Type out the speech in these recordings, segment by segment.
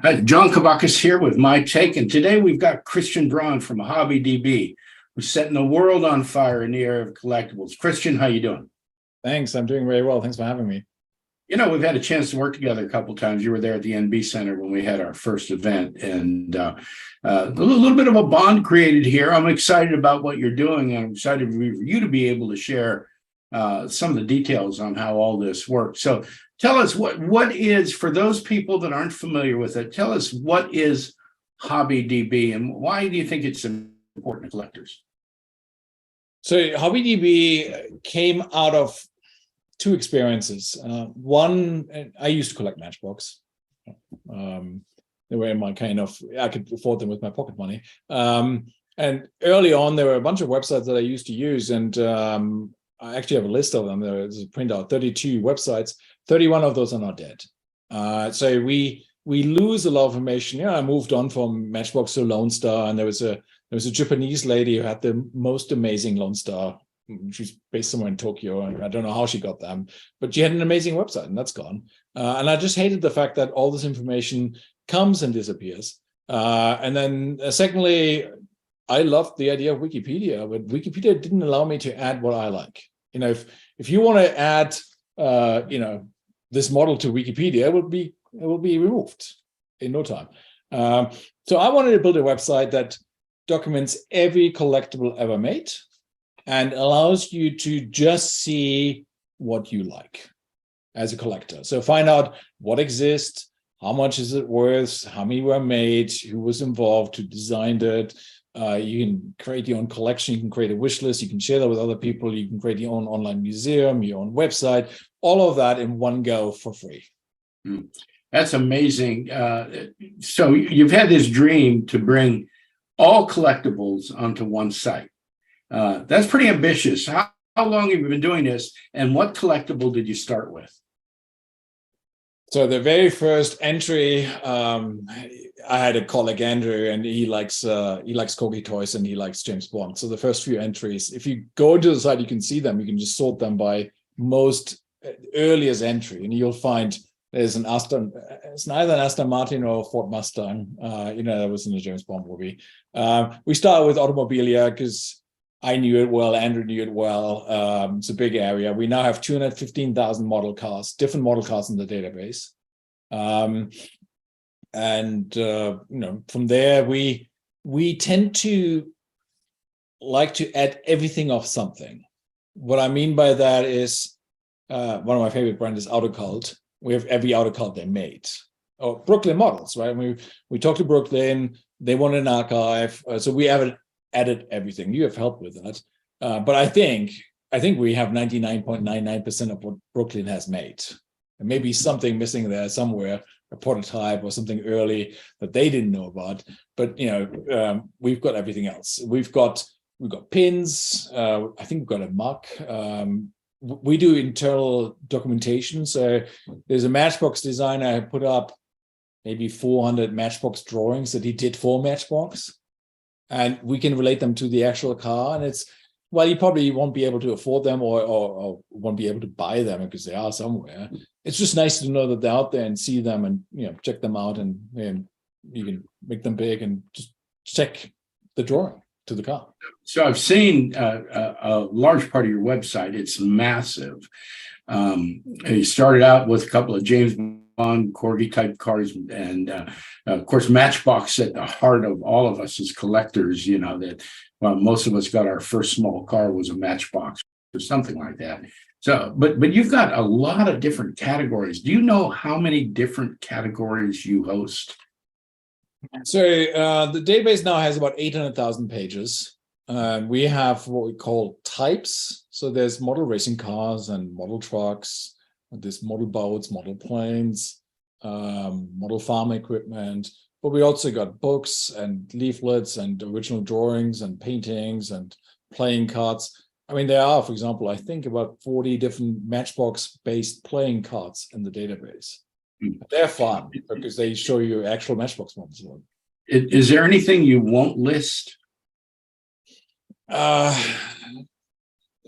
John Kabakis here with my take, and today we've got Christian Braun from hobbyDB, who's setting the world on fire in the area of collectibles. Christian, how you doing? Thanks, I'm doing very well. Thanks for having me. You know, we've had a chance to work together a couple of times. You were there at the NB Center when we had our first event, and a little bit of a bond created here. I'm excited about what you're doing, and I'm excited for you to be able to share some of the details on how all this works. So tell us what is, for those people that aren't familiar with it, tell us what is hobbyDB and why do you think it's important to collectors? So hobbyDB came out of two experiences. One, I used to collect Matchbox. They were in my I could afford them with my pocket money. And early on, there were a bunch of websites that I used to use, and I actually have a list of them. There's a printout, 32 websites. 31 of those are not dead. So we lose a lot of information. Yeah, I moved on from Matchbox to Lone Star, and there was a Japanese lady who had the most amazing Lone Star. She's based somewhere in Tokyo, and I don't know how she got them, but she had an amazing website, and that's gone. And I just hated the fact that all this information comes and disappears. And then secondly, I loved the idea of Wikipedia, but Wikipedia didn't allow me to add what I like. You know, if you want to add, this model to Wikipedia, it will be removed in no time. So I wanted to build a website that documents every collectible ever made and allows you to just see what you like as a collector. So find out what exists, how much is it worth, how many were made, who was involved, who designed it. You can create your own collection, you can create a wish list, you can share that with other people, you can create your own online museum, your own website, all of that in one go for free. That's amazing. So you've had this dream to bring all collectibles onto one site. That's pretty ambitious. How long have you been doing this, and what collectible did you start with? So the very first entry, I had a colleague, Andrew, and he likes Corgi toys and he likes James Bond. So the first few entries, if you go to the site, you can see them. You can just sort them by most earliest entry, and you'll find there's an Aston. It's neither an Aston Martin or a Ford Mustang. That was in the James Bond movie. We started with automobilia because I knew it well, Andrew knew it well. It's a big area. We now have 215,000 model cars, different model cars in the database. From there, we tend to like to add everything of something. What I mean by that is, one of my favorite brands is Autocult. We have every Autocult they made. Or Brooklyn Models, right? We talked to Brooklyn, they wanted an archive, so we added everything. You have helped with that. But I think we have 99.99% of what Brooklyn has made. And maybe something missing there somewhere, a prototype or something early that they didn't know about. But we've got everything else. We've got pins. I think we've got a mug. We do internal documentation. So there's a Matchbox designer who put up maybe 400 Matchbox drawings that he did for Matchbox. And we can relate them to the actual car. And you probably won't be able to afford them or won't be able to buy them because they are somewhere. It's just nice to know that they're out there and see them and check them out, and you can make them big and just check the drawing to the car. So I've seen a large part of your website. It's massive. You started out with a couple of James Bond Corgi type cars, and of course Matchbox at the heart of all of us as collectors. Most of us got our first small car was a Matchbox or something like that. So, but you've got a lot of different categories. Do you know how many different categories you host? So the database now has about 800,000 pages. We have what we call types. So there's model racing cars and model trucks. There's model boats, model planes, model farm equipment. But we also got books and leaflets and original drawings and paintings and playing cards. I mean, there are, for example, I think about 40 different Matchbox-based playing cards in the database. They're fun because they show you actual Matchbox models. Is there anything you won't list? So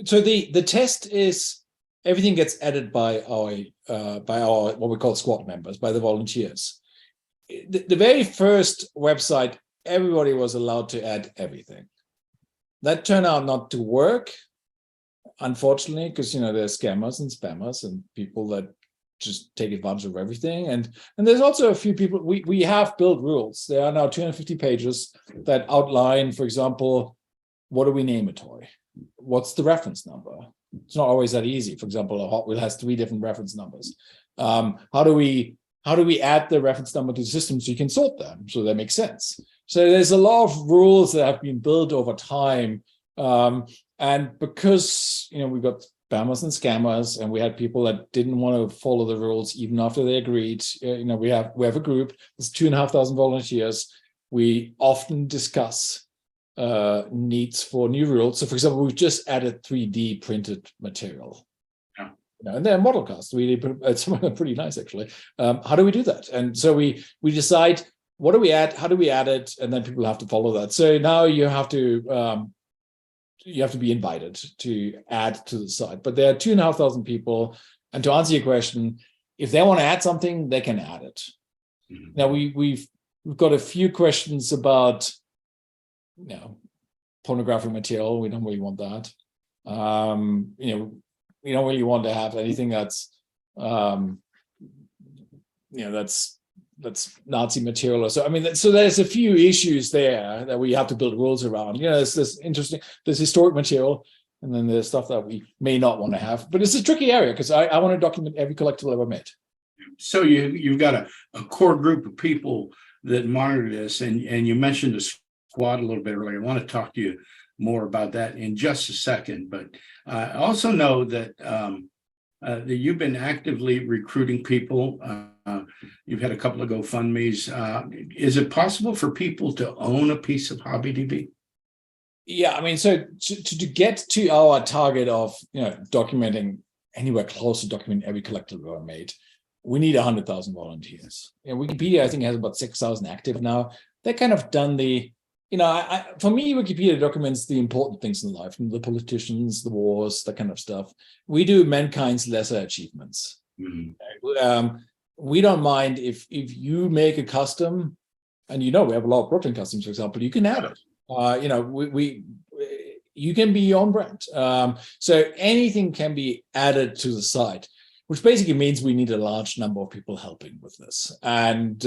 the test is everything gets added by our what we call squad members, by the volunteers. the very first website, everybody was allowed to add everything. That turned out not to work, unfortunately, because there's scammers and spammers and people that just take advantage of everything. And there's also a few people, we have built rules. There are now 250 pages that outline, for example, what do we name a toy? What's the reference number? It's not always that easy. For example, a Hot Wheel has 3 different reference numbers. How do we add the reference number to the system so you can sort them so that makes sense? So there's a lot of rules that have been built over time. And because we got spammers and scammers, and we had people that didn't want to follow the rules even after they agreed. We have a group. There's 2,500 volunteers. We often discuss needs for new rules. So, for example, we've just added 3D printed material. Yeah. And they're model casts. Some of them are pretty nice, actually. How do we do that? And so we decide, what do we add? How do we add it? And then people have to follow that. So now you have to be invited to add to the site. But there are 2,500 people. And to answer your question, if they want to add something, they can add it. Mm-hmm. Now we've got a few questions about pornographic material. We don't really want that. We don't really want to have anything that's that's Nazi material or so. I mean, so there's a few issues there that we have to build rules around. There's this there's historic material, and then there's stuff that we may not want to have. But it's a tricky area because I want to document every collectible ever made. So you've got a core group of people that monitor this, and you mentioned the squad a little bit earlier. I want to talk to you more about that in just a second. But I also know that that you've been actively recruiting people. You've had a couple of GoFundMes. Is it possible for people to own a piece of hobbyDB? Yeah, I mean, so to get to our target of documenting anywhere close to documenting every collectible ever made, we need 100,000 volunteers. Wikipedia, I think, has about 6,000 active now. They're kind of done the, for me, Wikipedia documents the important things in life, the politicians, the wars, that kind of stuff. We do mankind's lesser achievements. Mm-hmm. We don't mind if you make a custom, and we have a lot of Brooklyn customs, for example, you can add it. You can be your own brand. So anything can be added to the site, which basically means we need a large number of people helping with this. And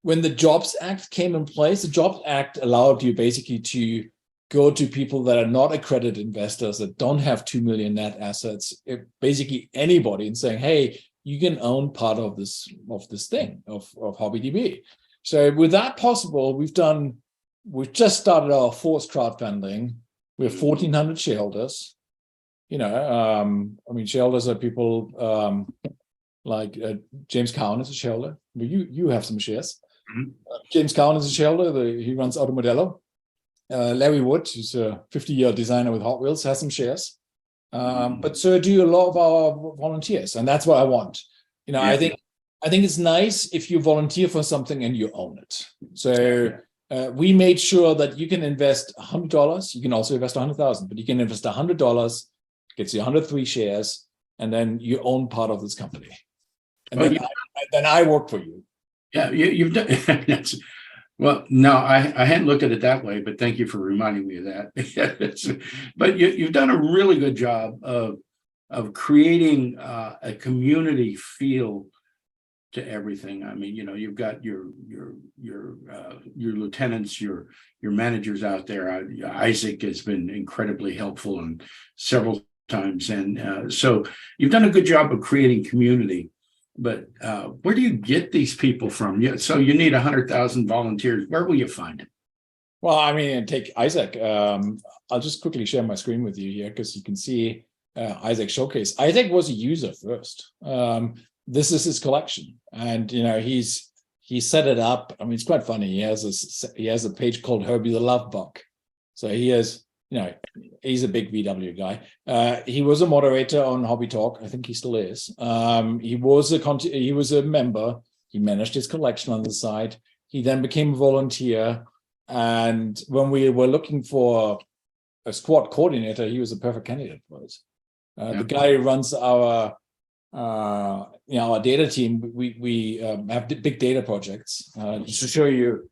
when the Jobs Act came in place, the Jobs Act allowed you basically to go to people that are not accredited investors, that don't have 2 million net assets, basically anybody, and saying, hey, you can own part of this thing of hobbyDB. So with that possible, we've just started our fourth crowdfunding. We have 1,400 shareholders. Shareholders are people like James Cowan is a shareholder. You have some shares. Mm-hmm. James Cowan is a shareholder. He runs Automodello. Larry Wood, who's a 50-year designer with Hot Wheels, has some shares. But so do a lot of our volunteers, and that's what I want. I think it's nice if you volunteer for something and you own it. So we made sure that you can invest $100. You can also invest 100,000, but you can invest $100, gets you 103 shares, and then you own part of this company. And then I work for you. Yeah, you've done. Well, no, I hadn't looked at it that way, but thank you for reminding me of that. But you've done a really good job of creating a community feel to everything. I mean, you've got your lieutenants, your managers out there. Isaac has been incredibly helpful and several times, and so you've done a good job of creating community. But where do you get these people from? So you need 100,000 volunteers. Where will you find them? Well, I mean, take Isaac. I'll just quickly share my screen with you here because you can see Isaac showcase. Isaac was a user first. This is his collection, and he set it up. I mean, it's quite funny. He has a page called Herbie the Love Bug. So he has. He's a big VW guy. He was a moderator on Hobby Talk. I think he still is. He was a member. He managed his collection on the side. He then became a volunteer. And when we were looking for a squad coordinator, he was a perfect candidate for it. The guy who runs our our data team, we have big data projects. Just to show you,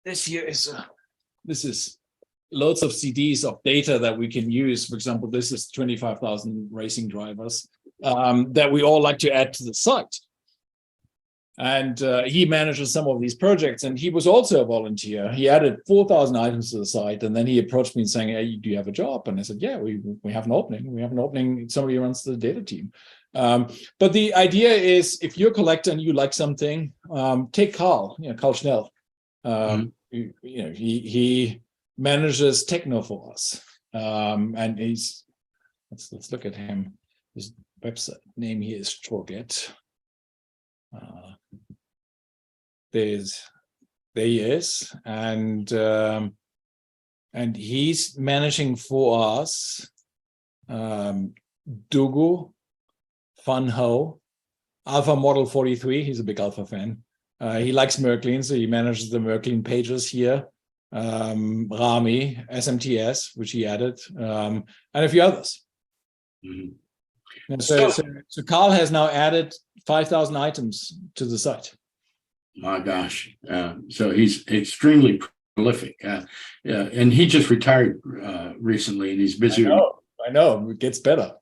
this is loads of CDs of data that we can use. For example, this is 25,000 racing drivers that we all like to add to the site. And he manages some of these projects, and he was also a volunteer. He added 4,000 items to the site, and then he approached me saying, "Hey, do you have a job?" And I said, "Yeah, we have an opening. We have an opening. Somebody runs the data team." But the idea is, if you're a collector and you like something, take Carl. Carl Schnell. He manages techno for us, and he's let's look at him. His website name here is Forget. There he is, and he's managing for us Dugu, Funho, Alpha Model 43. He's a big Alpha fan. He likes Merklin, so he manages the Merklin pages here. Rami, SMTS, which he added, and a few others. And so Carl has now added 5,000 items to the site. My gosh. So he's extremely prolific. And he just retired recently, and he's busy. I know. It gets better.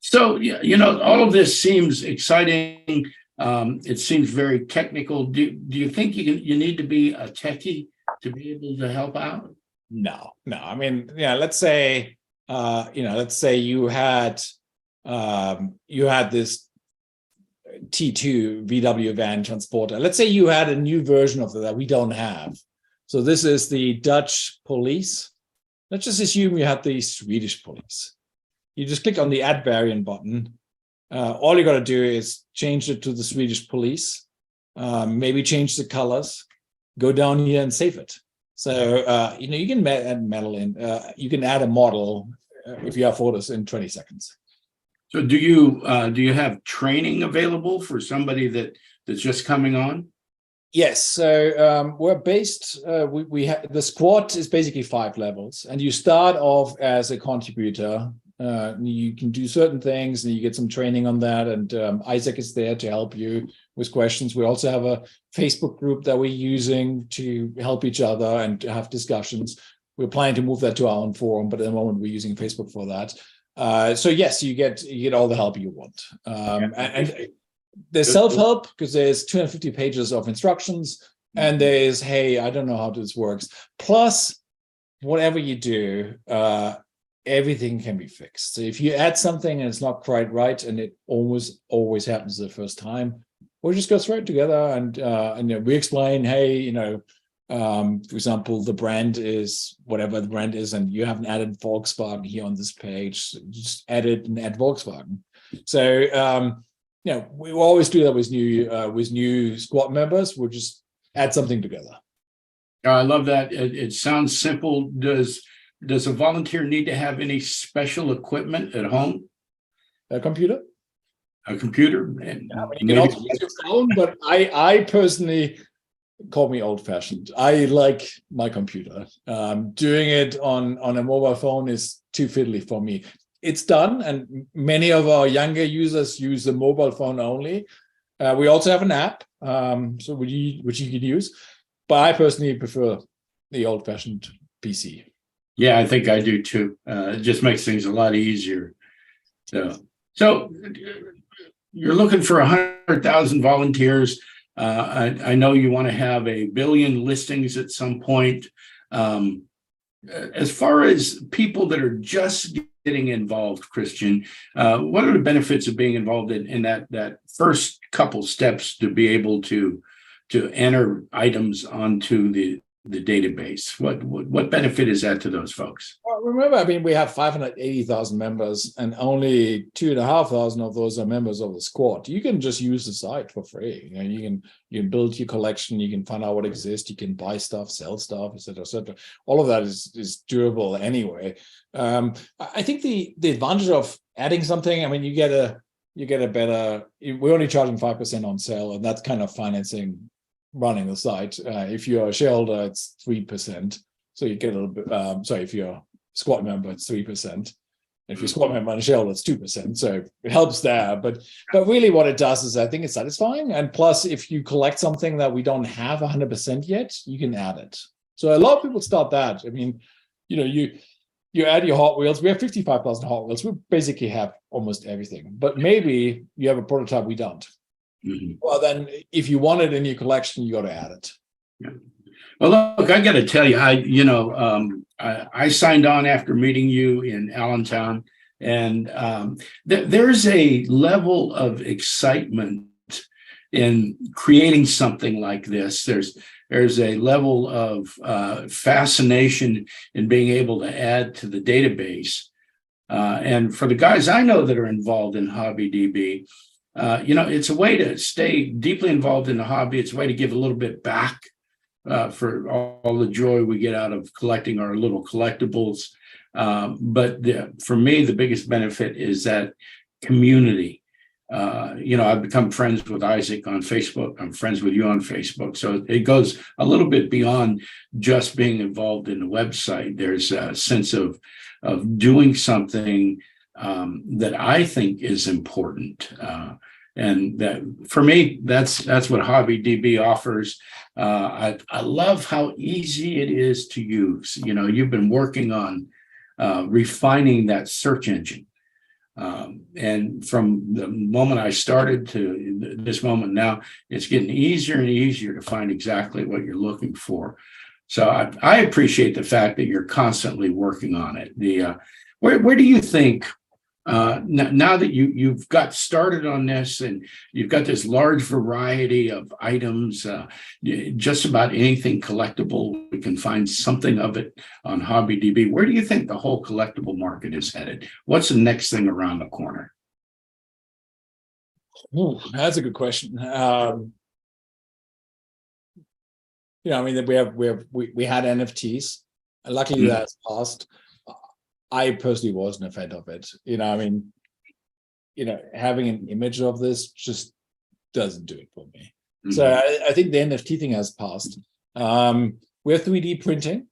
So, all of this seems exciting. It seems very technical. Do you think you need to be a techie to be able to help out? No. I mean, let's say, you had this T2 VW van transporter. Let's say you had a new version of that we don't have. So this is the Dutch police. Let's just assume you had the Swedish police. You just click on the add variant button. All you got to do is change it to the Swedish police, maybe change the colors, go down here and save it. So, you can add metal in, you can add a model if you have photos in 20 seconds. So do you have training available for somebody that's just coming on? Yes. So we're based, we have the squad is basically 5 levels, and you start off as a contributor. You can do certain things and you get some training on that. And Isaac is there to help you with questions. We also have a Facebook group that we're using to help each other and to have discussions. We're planning to move that to our own forum, but at the moment we're using Facebook for that. So yes, you get all the help you want. And there's self-help because there's 250 pages of instructions, and there's, hey, I don't know how this works. Plus, whatever you do, everything can be fixed. So if you add something and it's not quite right, and it almost always happens the first time, we'll just go through it together and we explain, hey, for example, the brand is whatever the brand is, and you haven't added Volkswagen here on this page. So just add it and add Volkswagen. So we will always do that with new squad members. We'll just add something together. I love that. It sounds simple. Does a volunteer need to have any special equipment at home? A computer. A computer? And you can also use your phone, but I personally call me old-fashioned. I like my computer. Doing it on a mobile phone is too fiddly for me. It's done, and many of our younger users use the mobile phone only. We also have an app, which you could use, but I personally prefer the old-fashioned PC. Yeah, I think I do too. It just makes things a lot easier. So you're looking for 100,000 volunteers. I know you want to have 1 billion listings at some point. As far as people that are just getting involved, Christian, what are the benefits of being involved in that first couple steps to be able to enter items onto the database? What benefit is that to those folks? Well, remember, we have 580,000 members, and only 2,500 of those are members of the squad. You can just use the site for free. You can build your collection. You can find out what exists. You can buy stuff, sell stuff, etc., etc. All of that is doable anyway. I think the advantage of adding something, you get a better. We're only charging 5% on sale, and that's kind of financing running the site. If you're a shareholder, it's 3%. So you get a little bit. If you're a squad member, it's 3%. If you squat my shell, that's 2%. So it helps there. But really what it does is I think it's satisfying. And plus, if you collect something that we don't have 100% yet, you can add it. So a lot of people start that. I mean, you add your Hot Wheels. We have 55,000 Hot Wheels. We basically have almost everything. But maybe you have a prototype we don't. Well, then if you want it in your collection, you got to add it. Yeah. Well, look, I got to tell you, I signed on after meeting you in Allentown, and there's a level of excitement in creating something like this. There's a level of fascination in being able to add to the database. And for the guys I know that are involved in hobbyDB, it's a way to stay deeply involved in the hobby. It's a way to give a little bit back for all the joy we get out of collecting our little collectibles. But for me, the biggest benefit is that community. I've become friends with Isaac on Facebook. I'm friends with you on Facebook. So it goes a little bit beyond just being involved in the website. There's a sense of doing something that I think is important. And that, for me, that's what hobbyDB offers. I love how easy it is to use. You've been working on refining that search engine. And from the moment I started to this moment now, it's getting easier and easier to find exactly what you're looking for. So I appreciate the fact that you're constantly working on it. Where do you think, now that you've got started on this and you've got this large variety of items, just about anything collectible, we can find something of it on hobbyDB. Where do you think the whole collectible market is headed? What's the next thing around the corner? Ooh, that's a good question. We had NFTs. Luckily, that's passed. I personally wasn't a fan of it. Having an image of this just doesn't do it for me. So I think the NFT thing has passed. We're 3D printing.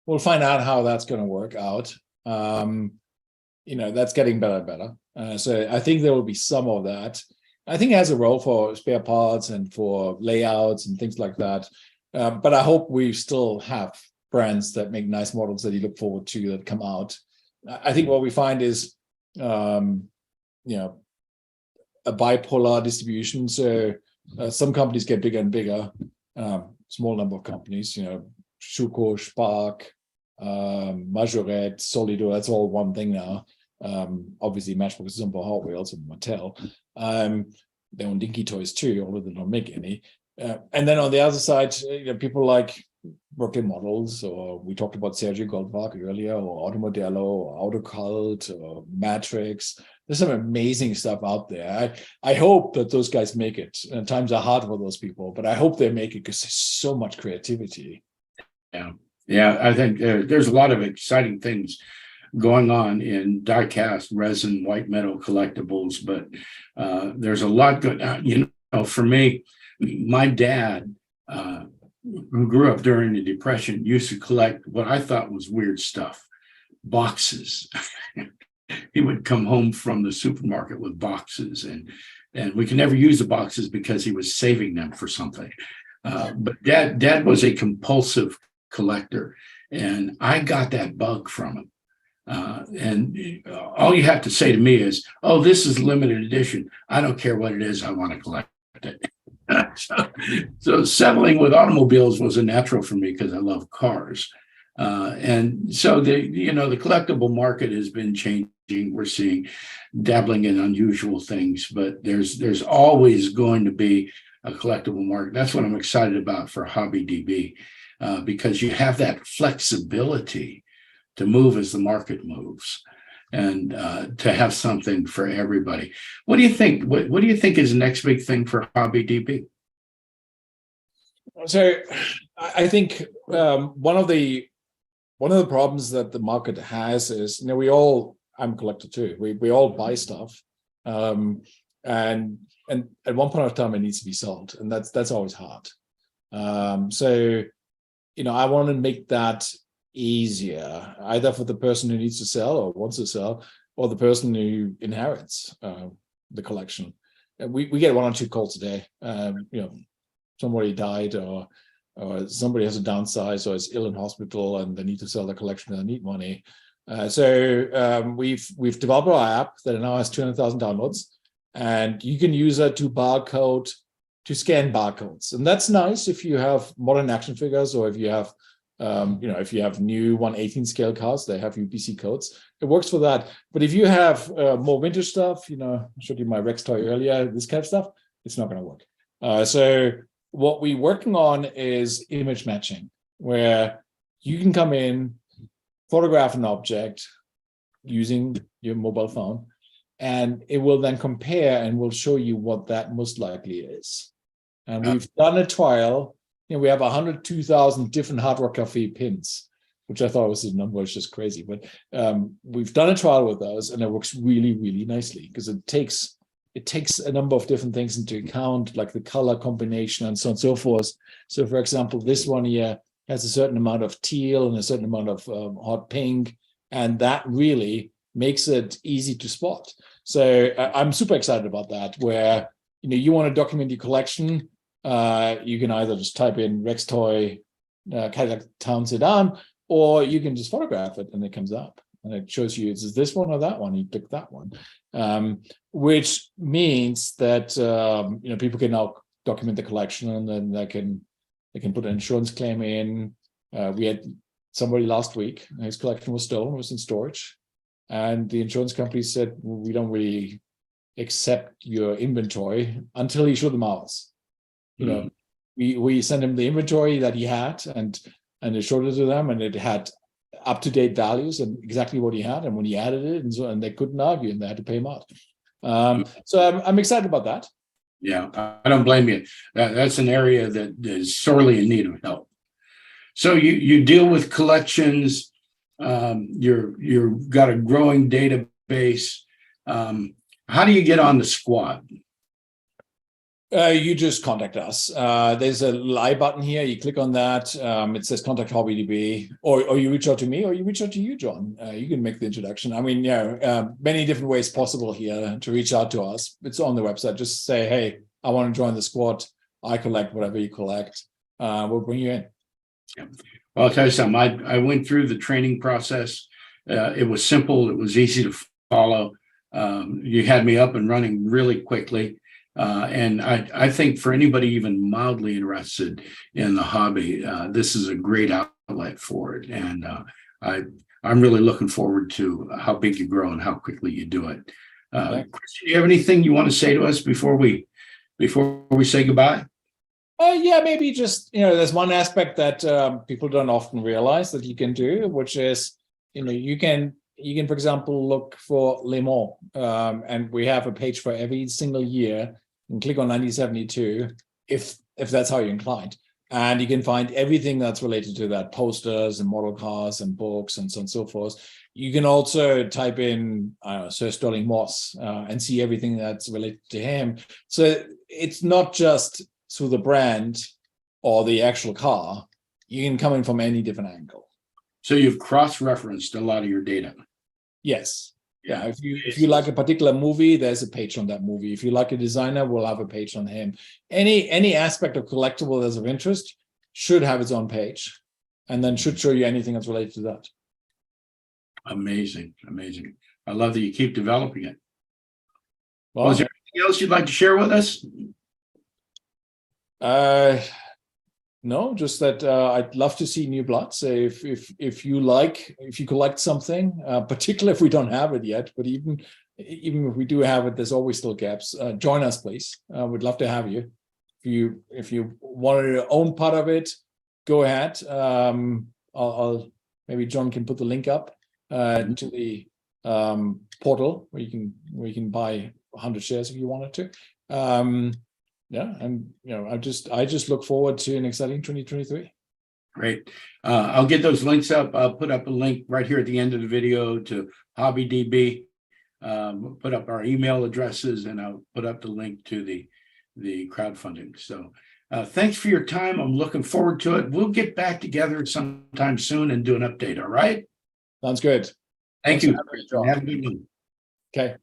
We'll find out how that's going to work out. That's getting better and better. So I think there will be some of that. I think it has a role for spare parts and for layouts and things like that. But I hope we still have brands that make nice models that you look forward to that come out. I think what we find is, a bipolar distribution. So some companies get bigger and bigger. Small number of companies, Schuko, Spark, Majorette, Solido, that's all one thing now. Obviously, Matchbox is on for Hot Wheels and Mattel. They own Dinky Toys too, although they don't make any. And then on the other side, people like Brooklyn Models, or we talked about Sergio Goldbach earlier, or Automodello, or Autocult, or Matrix. There's some amazing stuff out there. I hope that those guys make it. And times are hard for those people, but I hope they make it because there's so much creativity. Yeah. I think there's a lot of exciting things going on in die-cast, resin, white metal collectibles, but there's a lot good. For me, my dad, who grew up during the Depression, used to collect what I thought was weird stuff, boxes. He would come home from the supermarket with boxes, and we could never use the boxes because he was saving them for something. But dad was a compulsive collector, and I got that bug from him. And all you have to say to me is, "Oh, this is limited edition. I don't care what it is. I want to collect it." So settling with automobiles was a natural for me because I love cars. And so the collectible market has been changing. We're seeing dabbling in unusual things, but there's always going to be a collectible market. That's what I'm excited about for hobbyDB, because you have that flexibility to move as the market moves, and to have something for everybody. What do you think? What do you think is the next big thing for hobbyDB? So I think one of the problems that the market has is, I'm a collector too. We all buy stuff, and at one point of time it needs to be sold, and that's always hard. So I want to make that easier, either for the person who needs to sell or wants to sell, or the person who inherits the collection. We get 1 or 2 calls a day. Somebody died, or somebody has a downsize, or is ill in hospital, and they need to sell their collection and they need money. So we've developed our app that now has 200,000 downloads, and you can use it to scan barcodes, and that's nice if you have modern action figures, or if you have if you have new 1/18 scale cards, they have UPC codes. It works for that. But if you have more vintage stuff, I showed you my Rex toy earlier, this kind of stuff, it's not going to work. So what we're working on is image matching, where you can come in, photograph an object using your mobile phone, and it will then compare and will show you what that most likely is. And we've done a trial. We have 102,000 different Hard Rock Cafe pins, which I thought was a number was just crazy. But we've done a trial with those, and it works really, really nicely, because it takes a number of different things into account, like the color combination and so on and so forth. So, for example, this one here has a certain amount of teal and a certain amount of hot pink, and that really makes it easy to spot. So I'm super excited about that, where you want to document your collection. You can either just type in Rex toy Cadillac Town Sedan, or you can just photograph it and it comes up and it shows you, is this one or that one? You pick that one, which means that people can now document the collection, and then they can put an insurance claim in. We had somebody last week, his collection was stolen, was in storage, and the insurance company said, we don't really accept your inventory until you show them ours. We sent him the inventory that he had, and they showed it to them, and it had up-to-date values and exactly what he had, and when he added it, and they couldn't argue, and they had to pay him out. So I'm excited about that. Yeah, I don't blame you. That's an area that is sorely in need of help. So you deal with collections. You've got a growing database. How do you get on the squad? You just contact us. There's a live button here. You click on that. It says contact hobbyDB, or you reach out to me, or you reach out to you, John. You can make the introduction. I mean, many different ways possible here to reach out to us. It's on the website. Just say, hey, I want to join the squad. I collect whatever you collect. We'll bring you in. Yeah. Well, I'll tell you something. I went through the training process. It was simple. It was easy to follow. You had me up and running really quickly. And I think for anybody even mildly interested in the hobby, this is a great outlet for it. And I'm really looking forward to how big you grow and how quickly you do it. Christian, do you have anything you want to say to us before we say goodbye? Yeah, maybe just, there's one aspect that people don't often realize that you can do, which is, you can, for example, look for Le Mans, and we have a page for every single year, and click on 1972 if that's how you're inclined. And you can find everything that's related to that, posters and model cars and books and so on and so forth. You can also type in Sir Sterling Moss and see everything that's related to him. So it's not just through the brand or the actual car. You can come in from any different angle. So you've cross-referenced a lot of your data. Yes. Yeah. If you like a particular movie, there's a page on that movie. If you like a designer, we'll have a page on him. Any aspect of collectible that's of interest should have its own page, and then should show you anything that's related to that. Amazing. I love that you keep developing it. Well, is there anything else you'd like to share with us? No, just that I'd love to see new blood. So if you collect something, particularly if we don't have it yet, but even if we do have it, there's always still gaps. Join us, please. We'd love to have you. If you want to own part of it, go ahead. I'll maybe John can put the link up to the portal where you can buy 100 shares if you wanted to. Yeah, and I just look forward to an exciting 2023. Great. I'll get those links up. I'll put up a link right here at the end of the video to hobbyDB. We'll put up our email addresses, and I'll put up the link to the crowdfunding. So thanks for your time. I'm looking forward to it. We'll get back together sometime soon and do an update. All right. Sounds good. Thank you. Have a good one. Okay.